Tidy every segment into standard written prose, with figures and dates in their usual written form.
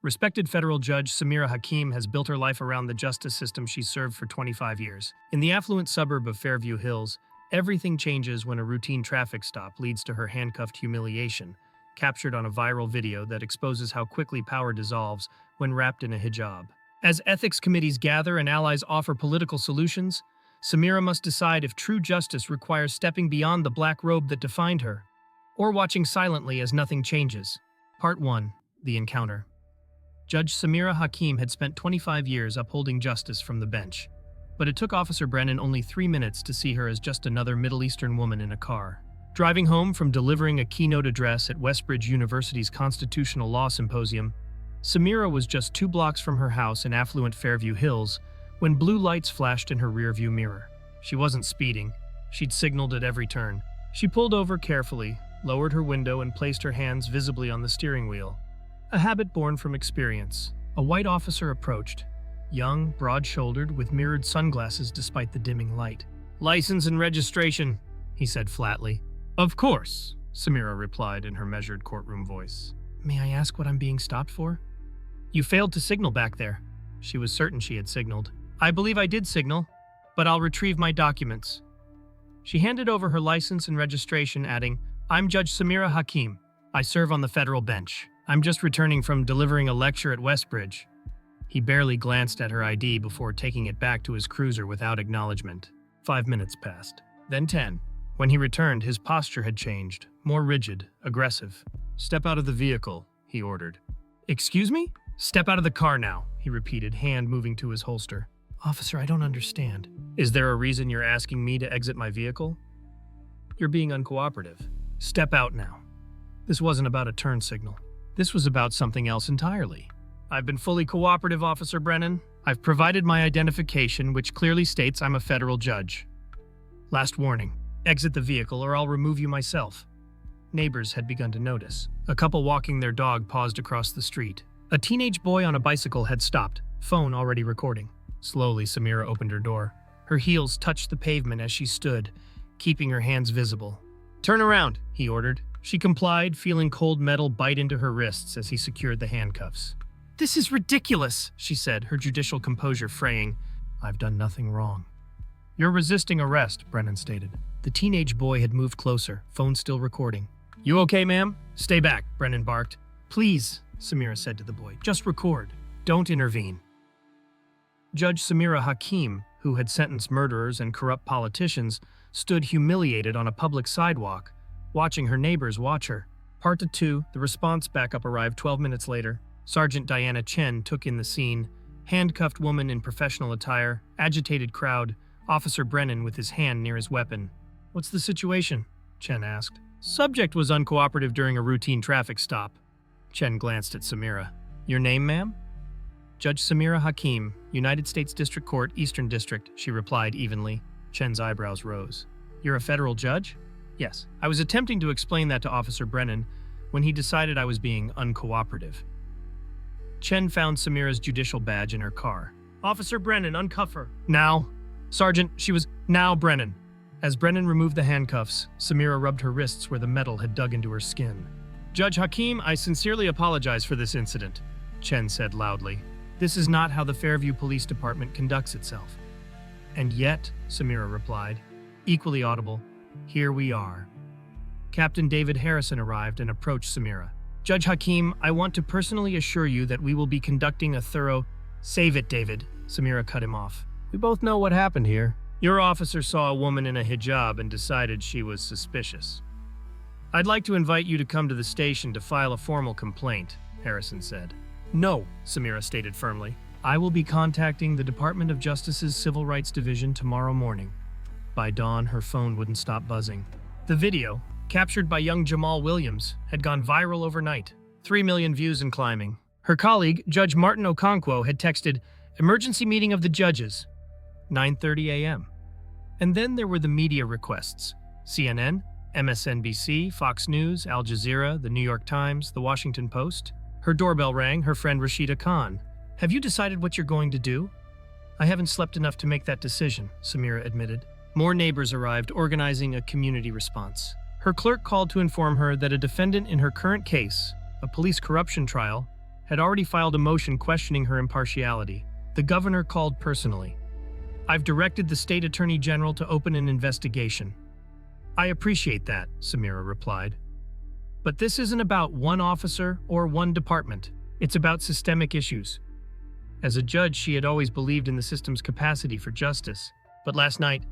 Respected federal judge Samira Hakim has built her life around the justice system she served for 25 years. In the affluent suburb of Fairview Hills, everything changes when a routine traffic stop leads to her handcuffed humiliation, captured on a viral video that exposes how quickly power dissolves when wrapped in a hijab. As ethics committees gather and allies offer political solutions, Samira must decide if true justice requires stepping beyond the black robe that defined her, or watching silently as nothing changes. Part 1. The Encounter. Judge Samira Hakim had spent 25 years upholding justice from the bench, but it took Officer Brennan only 3 minutes to see her as just another Middle Eastern woman in a car. Driving home from delivering a keynote address at Westbridge University's Constitutional Law Symposium, Samira was just 2 blocks from her house in affluent Fairview Hills when blue lights flashed in her rearview mirror. She wasn't speeding. She'd signaled at every turn. She pulled over carefully, lowered her window, and placed her hands visibly on the steering wheel. A habit born from experience. A white officer approached, young, broad-shouldered, with mirrored sunglasses despite the dimming light. "License and registration," he said flatly. "Of course," Samira replied in her measured courtroom voice. "May I ask what I'm being stopped for?" "You failed to signal back there." She was certain she had signaled. "I believe I did signal, but I'll retrieve my documents." She handed over her license and registration, adding, "I'm Judge Samira Hakim. I serve on the federal bench. I'm just returning from delivering a lecture at Westbridge." He barely glanced at her ID before taking it back to his cruiser without acknowledgement. 5 minutes passed, then 10. When he returned, his posture had changed, more rigid, aggressive. "Step out of the vehicle," he ordered. "Excuse me?" "Step out of the car now," he repeated, hand moving to his holster. "Officer, I don't understand." "Is there a reason you're asking me to exit my vehicle?" "You're being uncooperative. Step out now." This wasn't about a turn signal. This was about something else entirely. "I've been fully cooperative, Officer Brennan. I've provided my identification, which clearly states I'm a federal judge. Last warning. Exit the vehicle or I'll remove you myself." Neighbors had begun to notice. A couple walking their dog paused across the street. A teenage boy on a bicycle had stopped, phone already recording. Slowly, Samira opened her door. Her heels touched the pavement as she stood, keeping her hands visible. "Turn around," he ordered. She complied, feeling cold metal bite into her wrists as he secured the handcuffs. "This is ridiculous," she said, her judicial composure fraying. "I've done nothing wrong." "You're resisting arrest," Brennan stated. The teenage boy had moved closer, phone still recording. "You okay, ma'am?" "Stay back," Brennan barked. "Please," Samira said to the boy, "just record. Don't intervene." Judge Samira Hakim, who had sentenced murderers and corrupt politicians, stood humiliated on a public sidewalk, watching her neighbors watch her. Part 2, the response backup arrived 12 minutes later. Sergeant Diana Chen took in the scene. Handcuffed woman in professional attire, agitated crowd, Officer Brennan with his hand near his weapon. "What's the situation?" Chen asked. "Subject was uncooperative during a routine traffic stop." Chen glanced at Samira. "Your name, ma'am?" "Judge Samira Hakim, United States District Court, Eastern District," she replied evenly. Chen's eyebrows rose. "You're a federal judge?" "Yes." "I was attempting to explain that to Officer Brennan when he decided I was being uncooperative." Chen found Samira's judicial badge in her car. "Officer Brennan, uncuff her." "Now." "Sergeant, she was..." "Now, Brennan." As Brennan removed the handcuffs, Samira rubbed her wrists where the metal had dug into her skin. "Judge Hakim, I sincerely apologize for this incident," Chen said loudly. "This is not how the Fairview Police Department conducts itself." "And yet," Samira replied, equally audible, "here we are." Captain David Harrison arrived and approached Samira. "Judge Hakim, I want to personally assure you that we will be conducting a thorough..." "Save it, David," Samira cut him off. "We both know what happened here. Your officer saw a woman in a hijab and decided she was suspicious. I'd like to invite you to come to the station to file a formal complaint," Harrison said. "No," Samira stated firmly. "I will be contacting the Department of Justice's Civil Rights Division tomorrow morning." By dawn, her phone wouldn't stop buzzing. The video, captured by young Jamal Williams, had gone viral overnight. 3 million views and climbing. Her colleague, Judge Martin Okonkwo, had texted, "Emergency meeting of the judges, 9:30 a.m. And then there were the media requests. CNN, MSNBC, Fox News, Al Jazeera, the New York Times, the Washington Post. Her doorbell rang, her friend Rashida Khan. "Have you decided what you're going to do?" "I haven't slept enough to make that decision," Samira admitted. More neighbors arrived, organizing a community response. Her clerk called to inform her that a defendant in her current case, a police corruption trial, had already filed a motion questioning her impartiality. The governor called personally. "I've directed the state attorney general to open an investigation." "I appreciate that," Samira replied. "But this isn't about one officer or one department. It's about systemic issues." As a judge, she had always believed in the system's capacity for justice. But last night,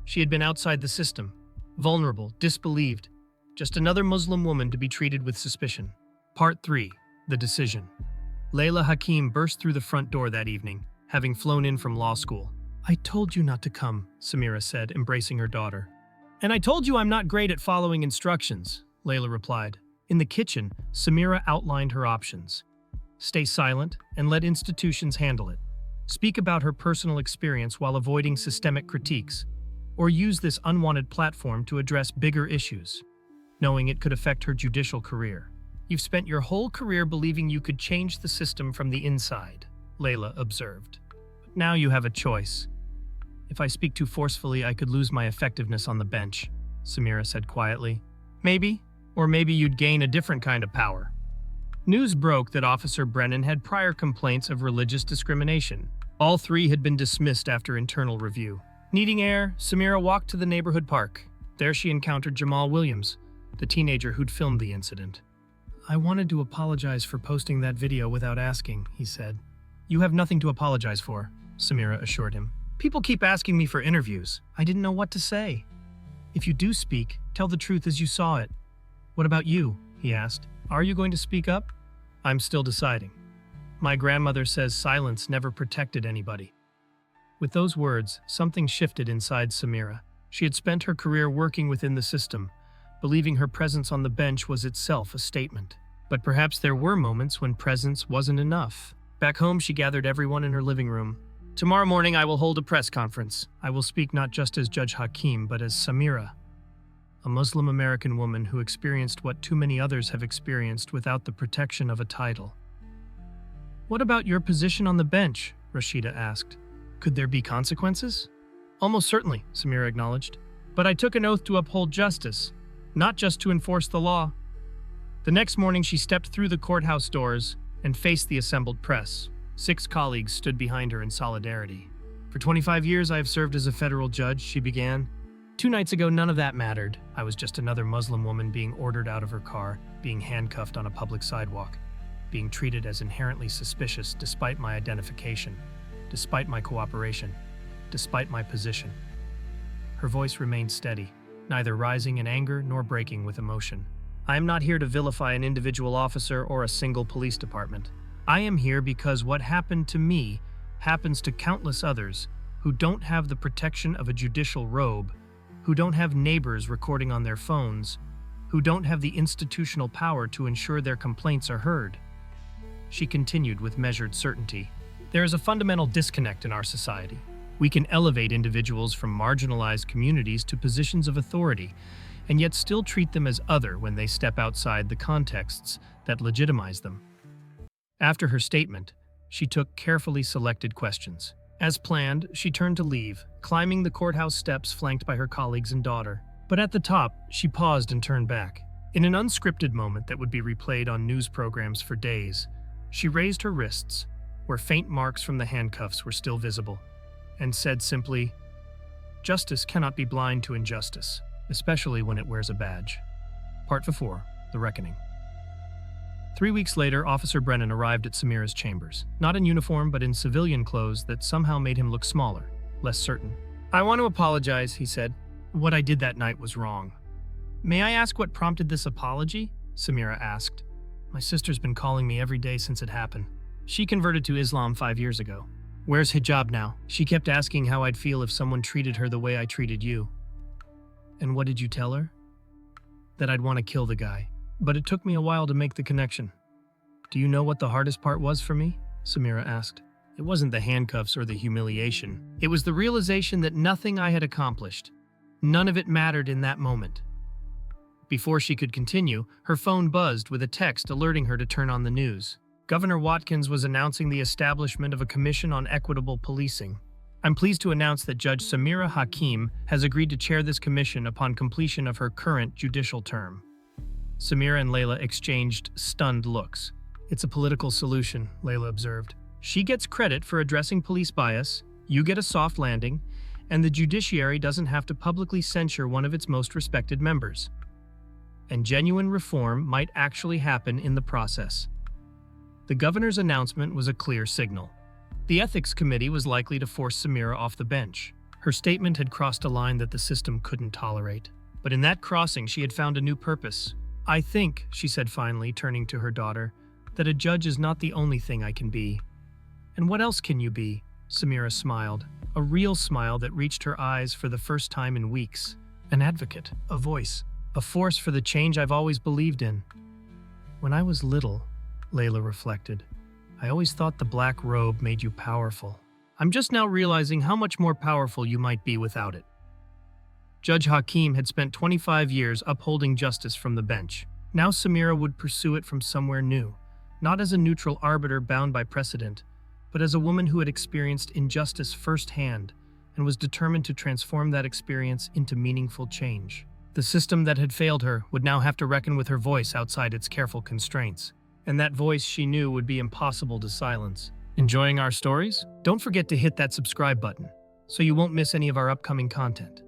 she had been outside the system, vulnerable, disbelieved, just another Muslim woman to be treated with suspicion. Part 3. The Decision. Layla Hakim burst through the front door that evening, having flown in from law school. "I told you not to come," Samira said, embracing her daughter. "And I told you I'm not great at following instructions," Layla replied. In the kitchen, Samira outlined her options. Stay silent and let institutions handle it. Speak about her personal experience while avoiding systemic critiques, or use this unwanted platform to address bigger issues, knowing it could affect her judicial career. "You've spent your whole career believing you could change the system from the inside," Layla observed. "But now you have a choice. If I speak too forcefully, I could lose my effectiveness on the bench," Samira said quietly. "Maybe, or maybe you'd gain a different kind of power." News broke that Officer Brennan had prior complaints of religious discrimination. All 3 had been dismissed after internal review. Needing air, Samira walked to the neighborhood park. There she encountered Jamal Williams, the teenager who'd filmed the incident. "I wanted to apologize for posting that video without asking," he said. "You have nothing to apologize for," Samira assured him. "People keep asking me for interviews. I didn't know what to say." "If you do speak, tell the truth as you saw it." "What about you?" he asked. "Are you going to speak up?" "I'm still deciding. My grandmother says silence never protected anybody." With those words, something shifted inside Samira. She had spent her career working within the system, believing her presence on the bench was itself a statement. But perhaps there were moments when presence wasn't enough. Back home, she gathered everyone in her living room. "Tomorrow morning, I will hold a press conference. I will speak not just as Judge Hakim, but as Samira, a Muslim American woman who experienced what too many others have experienced without the protection of a title." "What about your position on the bench?" Rashida asked. "Could there be consequences?" "Almost certainly," Samira acknowledged. "But I took an oath to uphold justice, not just to enforce the law." The next morning, she stepped through the courthouse doors and faced the assembled press. 6 colleagues stood behind her in solidarity. "For 25 years, I have served as a federal judge," she began. 2 nights ago, none of that mattered. I was just another Muslim woman being ordered out of her car, being handcuffed on a public sidewalk, being treated as inherently suspicious despite my identification, despite my cooperation, despite my position." Her voice remained steady, neither rising in anger nor breaking with emotion. "I am not here to vilify an individual officer or a single police department. I am here because what happened to me happens to countless others who don't have the protection of a judicial robe, who don't have neighbors recording on their phones, who don't have the institutional power to ensure their complaints are heard." She continued with measured certainty. "There is a fundamental disconnect in our society. We can elevate individuals from marginalized communities to positions of authority, and yet still treat them as other when they step outside the contexts that legitimize them." After her statement, she took carefully selected questions. As planned, she turned to leave, climbing the courthouse steps flanked by her colleagues and daughter. But at the top, she paused and turned back. In an unscripted moment that would be replayed on news programs for days, she raised her wrists, where faint marks from the handcuffs were still visible, and said simply, "Justice cannot be blind to injustice, especially when it wears a badge." Part 4. The Reckoning. 3 weeks later, Officer Brennan arrived at Samira's chambers, not in uniform but in civilian clothes that somehow made him look smaller, less certain. "I want to apologize," he said. "What I did that night was wrong." "May I ask what prompted this apology?" Samira asked. "My sister's been calling me every day since it happened. She converted to Islam 5 years ago. Wears hijab now. She kept asking how I'd feel if someone treated her the way I treated you." "And what did you tell her?" "That I'd want to kill the guy. But it took me a while to make the connection." "Do you know what the hardest part was for me?" Samira asked. "It wasn't the handcuffs or the humiliation. It was the realization that nothing I had accomplished, none of it mattered in that moment." Before she could continue, her phone buzzed with a text alerting her to turn on the news. Governor Watkins was announcing the establishment of a commission on equitable policing. "I'm pleased to announce that Judge Samira Hakim has agreed to chair this commission upon completion of her current judicial term." Samira and Layla exchanged stunned looks. It's a political solution, Layla observed. She gets credit for addressing police bias, you get a soft landing, and the judiciary doesn't have to publicly censure one of its most respected members. And genuine reform might actually happen in the process. The governor's announcement was a clear signal. The ethics committee was likely to force Samira off the bench. Her statement had crossed a line that the system couldn't tolerate. But in that crossing, she had found a new purpose. I think, she said finally, turning to her daughter, that a judge is not the only thing I can be. And what else can you be? Samira smiled, a real smile that reached her eyes for the first time in weeks. An advocate, a voice, a force for the change I've always believed in. When I was little, Layla reflected, I always thought the black robe made you powerful. I'm just now realizing how much more powerful you might be without it. Judge Hakim had spent 25 years upholding justice from the bench. Now Samira would pursue it from somewhere new, not as a neutral arbiter bound by precedent, but as a woman who had experienced injustice firsthand and was determined to transform that experience into meaningful change. The system that had failed her would now have to reckon with her voice outside its careful constraints, and that voice she knew would be impossible to silence. Enjoying our stories? Don't forget to hit that subscribe button so you won't miss any of our upcoming content.